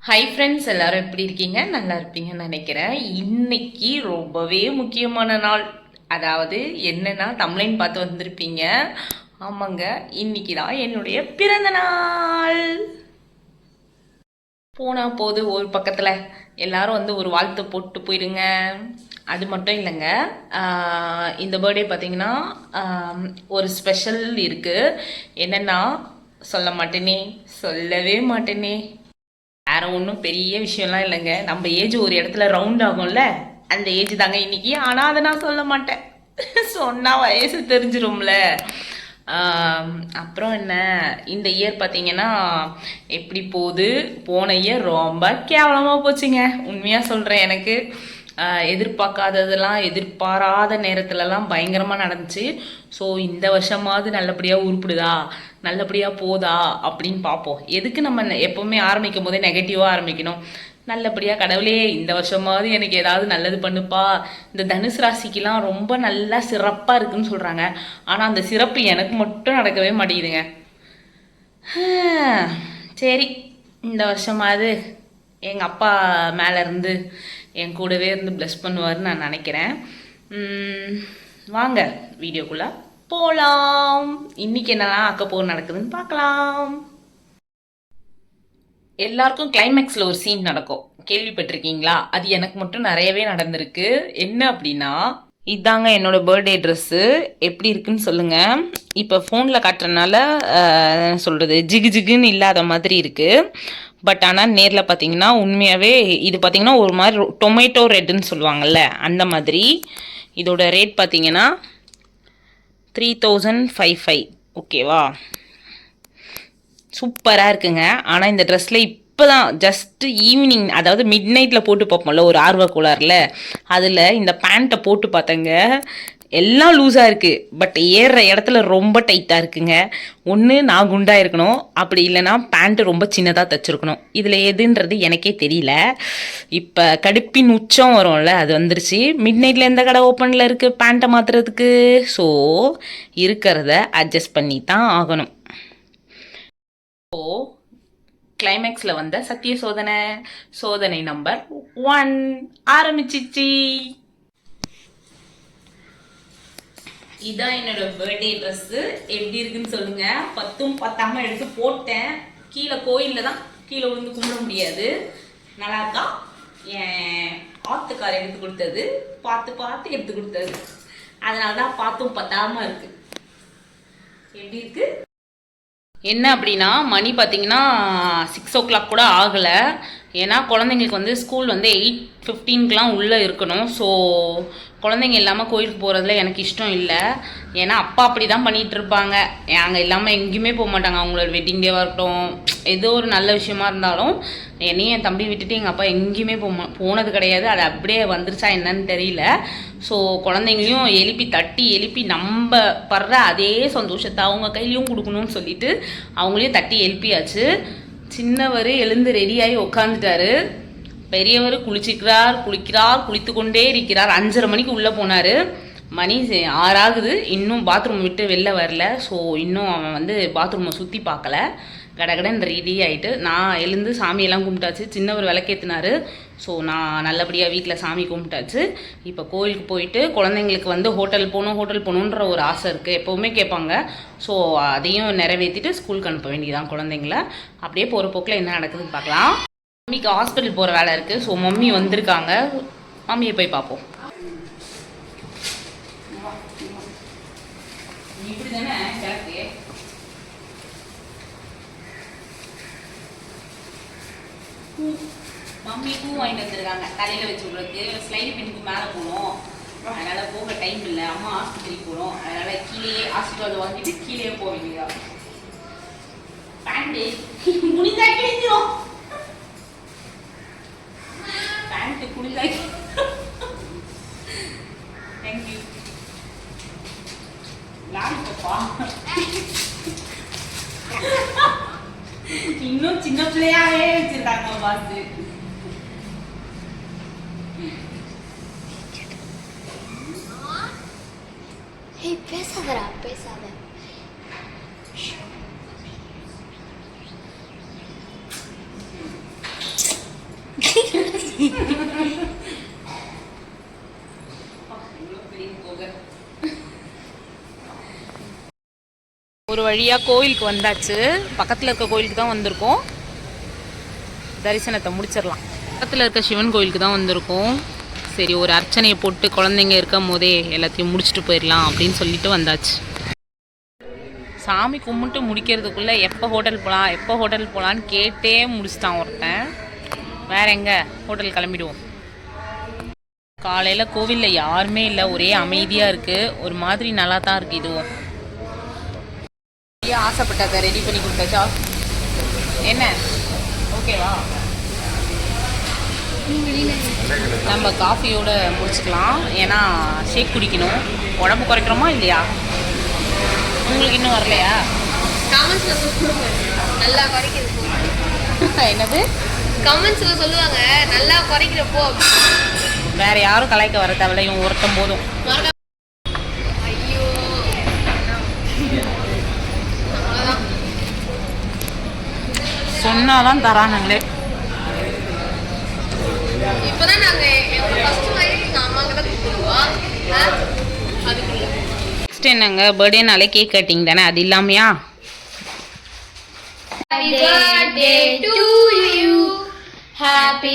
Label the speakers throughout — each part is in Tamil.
Speaker 1: ஹாய் ஃப்ரெண்ட்ஸ், எல்லாரும் எப்படி இருக்கீங்க? நல்லா இருப்பீங்கன்னு நினைக்கிறேன். இன்னைக்கு ரொம்பவே முக்கியமான நாள். அதாவது என்னன்னா, தம்ப்லைன் பார்த்து வந்திருப்பீங்க. ஆமாங்க, இன்னைக்கு தான் என்னுடைய பிறந்த நாள். போனா போது ஒரு பக்கத்தில் எல்லாரும் வந்து ஒரு வாழ்த்து போட்டு போயிடுங்க. அது மட்டும் இல்லைங்க, இந்த பர்த்டே பார்த்தீங்கன்னா ஒரு ஸ்பெஷல் இருக்குது. என்னென்னா சொல்ல மாட்டேனே, சொல்லவே மாட்டேனே. வேற ஒன்றும் பெரிய விஷயம்லாம் இல்லைங்க. நம்ம ஏஜ் ஒரு இடத்துல ரவுண்ட் ஆகும்ல, அந்த ஏஜ் தாங்க இன்னைக்கு. ஆனால் அதை நான் சொல்ல மாட்டேன். சொன்னால் வயசு தெரிஞ்சிரும்ல. அப்புறம் என்ன, இந்த இயர் பார்த்தீங்கன்னா எப்படி போகுது? போன இயர் ரொம்ப கேவலமாக போச்சுங்க. உண்மையாக சொல்கிறேன். எனக்கு எதிர்பார்க்காததெல்லாம் எதிர்பாராத நேரத்துலலாம் பயங்கரமாக நடந்துச்சு. ஸோ இந்த வருஷமாவது நல்லபடியாக உருப்பிடுதா, நல்லபடியாக போதா அப்படின்னு பார்ப்போம். எதுக்கு நம்ம எப்போவுமே ஆரம்பிக்கும் போதே நெகட்டிவாக ஆரம்பிக்கணும்? நல்லபடியாக கடவுளே இந்த வருஷமாவது எனக்கு ஏதாவது நல்லது பண்ணுப்பா. இந்த தனுசு ராசிக்கெலாம் ரொம்ப நல்லா சிறப்பாக இருக்குன்னு சொல்கிறாங்க. ஆனால் அந்த சிறப்பு எனக்கு மட்டும் நடக்கவே மாட்டேங்குதுங்க. சரி, இந்த வருஷமாவது எங்கள் அப்பா மேலேருந்து என் கூடவே இருந்து ப்ளஸ் பண்ணுவார்னு நான் நினைக்கிறேன். வாங்க வீடியோக்குள்ளே போகலாம். இன்றைக்கி என்னெல்லாம் அக்கப்போர் நடக்குதுன்னு பார்க்கலாம். எல்லாருக்கும் கிளைமேக்ஸில் ஒரு சீன் நடக்கும், கேள்விப்பட்டிருக்கீங்களா? அது எனக்கு மட்டும் நிறையவே நடந்திருக்கு. என்ன அப்படின்னா, இதாங்க என்னோட பர்த்டே ட்ரெஸ்ஸு. எப்படி இருக்குன்னு சொல்லுங்கள். இப்போ ஃபோனில் காட்டுறதுனால சொல்கிறது ஜிகு ஜிகுன்னு இல்லாத மாதிரி இருக்குது. பட் ஆனால் நேரில் பார்த்தீங்கன்னா உண்மையாகவே இது பார்த்தீங்கன்னா ஒரு மாதிரி டொமேட்டோ ரெட்டுன்னு சொல்லுவாங்கள்ல, அந்த மாதிரி. இதோட ரேட் பார்த்தீங்கன்னா 3055. ஓகேவா? சூப்பராக இருக்குங்க. ஆனால் இந்த ட்ரெஸ்ஸில் இப்போ தான் ஜஸ்ட்டு ஈவினிங், அதாவது மிட் நைட்டில் போட்டு பார்ப்போம்ல ஒரு ஆர்வ கோளாறில், அதில் இந்த பேண்ட்டை போட்டு பார்த்தேங்க. எல்லாம் லூஸாக இருக்குது, பட் ஏறுற இடத்துல ரொம்ப டைட்டாக இருக்குங்க. ஒன்று நான் குண்டாக இருக்கணும், அப்படி இல்லைனா பேண்ட்டு ரொம்ப சின்னதாக தைச்சிருக்கணும். இதில் எதுன்றது எனக்கே தெரியல. இப்போ கடுப்பின் உச்சம் வரும்ல, அது வந்துருச்சு. மிட் நைட்டில் எந்த கடை ஓப்பனில் இருக்குது பேண்ட்டை மாற்றுறதுக்கு? ஸோ இருக்கிறத அட்ஜஸ்ட் பண்ணி தான் ஆகணும். ஸோ கிளைமேக்ஸில் வந்த சத்திய சோதனை, சோதனை நம்பர் 1 ஆரம்பிச்சிச்சு. இதான் என்னோட பர்த்டே ட்ரெஸ்ஸு. எப்படி இருக்குன்னு சொல்லுங்க. 10ம் 10ஆம எடுத்து போட்டேன். கீழே கோயிலில் தான் கீழே விழுந்து கும்பிட முடியாது. நல்லா இருக்கா? என் ஆத்துக்கார எடுத்து கொடுத்தது, பார்த்து பார்த்து எடுத்து கொடுத்தது. அதனால தான் 10ம் 10ஆம இருக்கு. எப்படி இருக்கு? என்ன அப்படின்னா, மணி பார்த்தீங்கன்னா 6 o'clock கூட ஆகலை. ஏன்னா குழந்தைங்களுக்கு வந்து ஸ்கூல் வந்து 8:15க்கெலாம் உள்ளே இருக்கணும். ஸோ குழந்தைங்க இல்லாமல் கோயிலுக்கு போகிறதுல எனக்கு இஷ்டம் இல்லை. ஏன்னா அப்பா அப்படி தான் பண்ணிகிட்டு இருப்பாங்க. நாங்கள் இல்லாமல் எங்கேயுமே போக மாட்டாங்க. அவங்களோட வெட்டிங் டேவாக இருக்கட்டும், ஏதோ ஒரு நல்ல விஷயமா இருந்தாலும் என்னையும் என் தம்பி விட்டுட்டு எங்கள் அப்பா எங்கேயுமே போனது கிடையாது. அது அப்படியே வந்துருச்சா என்னன்னு தெரியல. ஸோ குழந்தைங்களையும் எழுப்பி தட்டி எழுப்பி நம்ம படுற அதே சந்தோஷத்தை அவங்க கையிலையும் கொடுக்கணும்னு சொல்லிட்டு அவங்களையும் தட்டி எழுப்பியாச்சு. சின்னவர் எழுந்து ரெடியாகி உட்காந்துட்டாரு. பெரியவர் குளிக்கிறார், குளித்து கொண்டே இருக்கிறார். 5:30 மணிக்கு உள்ளே போனார். மணி 6 ஆகுது. இன்னும் பாத்ரூம் விட்டு வெளில வரல. ஸோ இன்னும் அவன் வந்து பாத்ரூமை சுற்றி பார்க்கல. கடகடன்னு ரெடி ஆகிட்டு நான் எழுந்து சாமியெல்லாம் கும்பிட்டாச்சு. சின்னவர் விளக்கேற்றினார். ஸோ நான் நல்லபடியாக வீட்டில் சாமி கும்பிட்டாச்சு. இப்போ கோயிலுக்கு போயிட்டு குழந்தைங்களுக்கு வந்து ஹோட்டல் போகணுன்ற ஒரு ஆசை இருக்குது, எப்போவுமே கேட்பாங்க. ஸோ அதையும் நிறைவேற்றிட்டு ஸ்கூலுக்கு அனுப்ப வேண்டியதான் குழந்தைங்கள. அப்படியே போகிற போக்கில் என்ன நடக்குதுன்னு பார்க்கலாம். மம்மிக்கு ஹாஸ்பிட்டல் போகிற வேலை இருக்குது. ஸோ மம்மி வந்திருக்காங்க, மம்மியை போய் பார்ப்போம். இப்படி தானே கிழக்கு மம்மி பூ வாங்கிட்டு வந்துருக்காங்க. தலையில் வச்சு விடுறதுக்கு ஸ்லைடு பின்னுக்கு மேலே போகணும். அதனால் போக டைம் இல்லை. அம்மா ஆஸ்பத்திரிக்கு போகணும். அதனால் கீழே ஹாஸ்பிட்டல் வாங்கிட்டு கீழே போக வேண்டியதா. பேண்ட்டு முடிந்தா கிழிஞ்சிடும். பேண்ட்டு குளிதாக்கி. தேங்க்யூ. லாரிப்பா இன்னும் சின்ன பிள்ளையாவே வச்சிருக்காங்க பார்த்து.
Speaker 2: பேசாதடா, பேசாத.
Speaker 1: ஒரு வழியாக கோயிலுக்கு வந்தாச்சு. பக்கத்தில் இருக்க கோயிலுக்கு தான் வந்திருக்கோம். தரிசனத்தை முடிச்சிடலாம். பக்கத்தில் இருக்க சிவன் கோயிலுக்கு தான் வந்திருக்கோம். சரி, ஒரு அர்ச்சனையை போட்டு குழந்தைங்க இருக்கும் போதே எல்லாத்தையும் முடிச்சுட்டு போயிடலாம் அப்படின்னு சொல்லிட்டு வந்தாச்சு. சாமி கும்பிட்டு முடிக்கிறதுக்குள்ளே எப்போ ஹோட்டல் போகலான்னு கேட்டே முடிச்சிட்டான் ஒருத்தன். வேற எங்கே ஹோட்டல் கிளம்பிடுவோம். காலையில் கோவிலில் யாருமே இல்லை, ஒரே அமைதியாக இருக்குது. ஒரு மாதிரி நல்லா தான் இருக்குது. இதுவும் ஆசைப்பட்டதை ரெடி பண்ணி கொடுத்தாச்சா? என்ன ஓகேவா? நம்ம காஃபியோட முடிச்சுக்கலாம். ஏன்னா ஷேக் குடிக்கணும். உடம்பு குறைக்கிறோமா இல்லையா? உங்களுக்கு இன்னும் வரலையா?
Speaker 2: நல்லா குறைக்கிறது.
Speaker 1: என்னது?
Speaker 2: கமெண்ட்ஸ்ல சொல்லுவாங்க நல்லா குறைக்கிறப்போ.
Speaker 1: வேற யாரும் கலாய்க்க வர தேவையில்ல, இவன் ஒருத்தம் போதும்.
Speaker 2: ஐயோ,
Speaker 1: சொன்னாதான் தரானுங்களே.
Speaker 2: இப்பதான் நாங்க ஃபர்ஸ்ட் மாதிரி எங்க அம்மாங்க தான் கூப்பிடுவோம். அதுக்குள்ள
Speaker 1: நெக்ஸ்ட் என்னங்க, பர்த்டேனாலே கேக் கட்டிங் தானே, அது இல்லாமையா?
Speaker 2: Happy birthday to you. Happy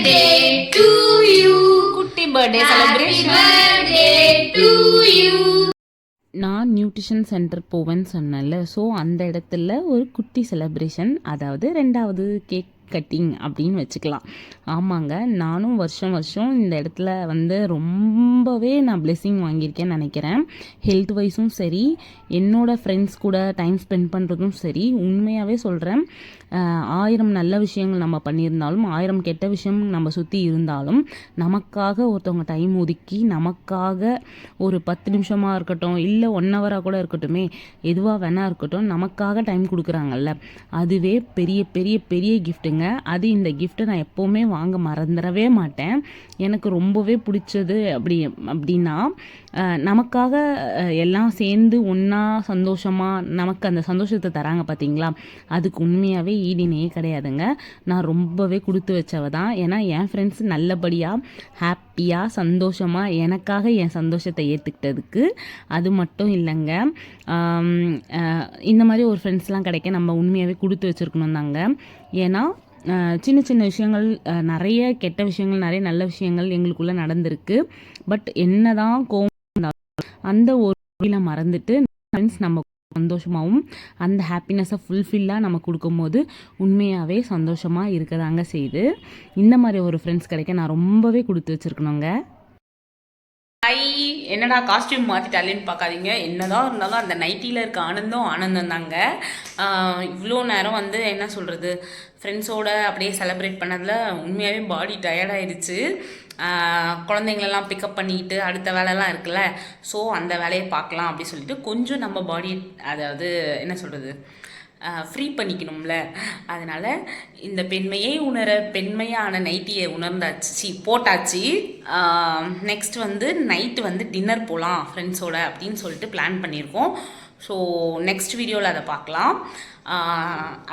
Speaker 2: birthday to you.
Speaker 1: குட்டி birthday
Speaker 2: Happy
Speaker 1: celebration.
Speaker 2: birthday to you.
Speaker 1: நான் நியூட்ரிஷன் சென்டர் போவேன்னு சொன்னேன்ல, ஸோ அந்த இடத்துல ஒரு குட்டி செலிப்ரேஷன், அதாவது 2வது கேக் கட்டிங் அப்படின்னு வச்சுக்கலாம். ஆமாங்க, நானும் வருஷம் இந்த இடத்துல வந்து ரொம்பவே நான் பிளெஸ்ஸிங் வாங்கியிருக்கேன்னு நினைக்கிறேன். ஹெல்த் வைஸும் சரி, என்னோடய ஃப்ரெண்ட்ஸ் கூட டைம் ஸ்பெண்ட் பண்ணுறதும் சரி. உண்மையாகவே சொல்கிறேன், 1000 நல்ல விஷயங்கள் நம்ம பண்ணியிருந்தாலும் 1000 கெட்ட விஷயம் நம்ம சுற்றி இருந்தாலும் நமக்காக ஒருத்தவங்க டைம் ஒதுக்கி நமக்காக ஒரு 10 நிமிஷமாக இருக்கட்டும், இல்லை 1 ஹவராக கூட இருக்கட்டுமே, எதுவாக வேணா இருக்கட்டும், நமக்காக டைம் கொடுக்குறாங்கல்ல, அதுவே பெரிய பெரிய பெரிய கிஃப்ட்டுங்க. அது இந்த கிஃப்ட்டை நான் எப்போவுமே வாங்க மறந்துடவே மாட்டேன். எனக்கு ரொம்பவே பிடிச்சது அப்படின்னா நமக்காக எல்லாம் சேர்ந்து ஒன்றா சந்தோஷமாக நமக்கு அந்த சந்தோஷத்தை தராங்க பார்த்தீங்களா, அதுக்கு உண்மையாகவே ஈடினையே கிடையாதுங்க. நான் ரொம்பவே கொடுத்து வச்சவ தான். ஏன்னா என் ஃப்ரெண்ட்ஸ் நல்லபடியாக ஹாப்பியாக சந்தோஷமாக எனக்காக என் சந்தோஷத்தை ஏற்றுக்கிட்டதுக்கு. அது மட்டும் இல்லைங்க, இந்த மாதிரி ஒரு ஃப்ரெண்ட்ஸ்லாம் கிடைக்க நம்ம உண்மையாகவே கொடுத்து வச்சுருக்கணும் தாங்க. ஏன்னா சின்ன சின்ன விஷயங்கள், நிறைய கெட்ட விஷயங்கள், நிறைய நல்ல விஷயங்கள் எங்களுக்குள்ளே நடந்திருக்கு. பட் என்ன தான் கோவம் அந்த ஒரு மறந்துட்டு ஃப்ரெண்ட்ஸ் நம்ம சந்தோஷமாகவும் அந்த ஹாப்பினஸை ஃபுல்ஃபில்லாக நம்ம கொடுக்கும்போது உண்மையாகவே சந்தோஷமாக இருக்கதாங்க செய்யுது. இந்த மாதிரி ஒரு ஃப்ரெண்ட்ஸ் கிடைக்க நான் ரொம்பவே கொடுத்து வச்சுருக்கணுங்க. என்னடா காஸ்டியூம் மாற்றிட்டாலேன்னு பார்க்காதீங்க. என்னதான் இருந்தாலும் அந்த நைட்டியில் இருக்க ஆனந்தம் தாங்க. இவ்வளோ நேரம் வந்து என்ன சொல்கிறது, ஃப்ரெண்ட்ஸோட அப்படியே செலிப்ரேட் பண்ணதில் உண்மையாகவே பாடி டயர்டாயிடுச்சு. குழந்தைங்களெல்லாம் பிக்கப் பண்ணிக்கிட்டு அடுத்த வேலைலாம் இருக்குல்ல, ஸோ அந்த வேலையை பார்க்கலாம் அப்படி சொல்லிட்டு கொஞ்சம் நம்ம பாடி, அதாவது என்ன சொல்கிறது, ஃப்ரீ பண்ணிக்கணும்ல. அதனால் இந்த பெண்மையான நைட்டியை போட்டாச்சு. நெக்ஸ்ட் வந்து நைட்டு வந்து டின்னர் போகலாம் ஃப்ரெண்ட்ஸோட அப்படின்னு சொல்லிட்டு பிளான் பண்ணியிருக்கோம். ஸோ நெக்ஸ்ட் வீடியோவில் அதை பார்க்கலாம்.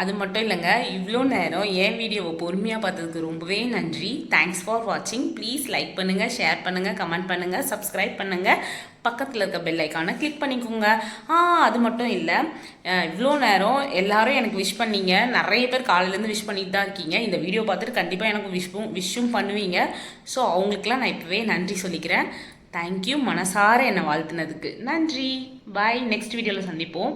Speaker 1: அது மட்டும் இல்லைங்க, இவ்வளோ நேரம் என் வீடியோவை பொறுமையாக பார்த்ததுக்கு ரொம்பவே நன்றி. தேங்க்ஸ் ஃபார் வாட்சிங். ப்ளீஸ் லைக் பண்ணுங்கள், ஷேர் பண்ணுங்கள், கமெண்ட் பண்ணுங்கள், சப்ஸ்கிரைப் பண்ணுங்கள், பக்கத்தில் இருக்க பெல் ஐக்கானை கிளிக் பண்ணிக்கோங்க. அது மட்டும் இல்லை, இவ்வளோ நேரம் எல்லாரும் எனக்கு விஷ் பண்ணீங்க. நிறைய பேர் காலையிலேருந்து விஷ் பண்ணிட்டு தான் இருக்கீங்க. இந்த வீடியோ பார்த்துட்டு கண்டிப்பாக எனக்கு விஷும் பண்ணுவீங்க. ஸோ அவங்களுக்கெல்லாம் நான் இப்போவே நன்றி சொல்லிக்கிறேன். தேங்க்யூ, மனசார என்னை வாழ்த்துனதுக்கு நன்றி. பாய், நெக்ஸ்ட் வீடியோவில் சந்திப்போம்.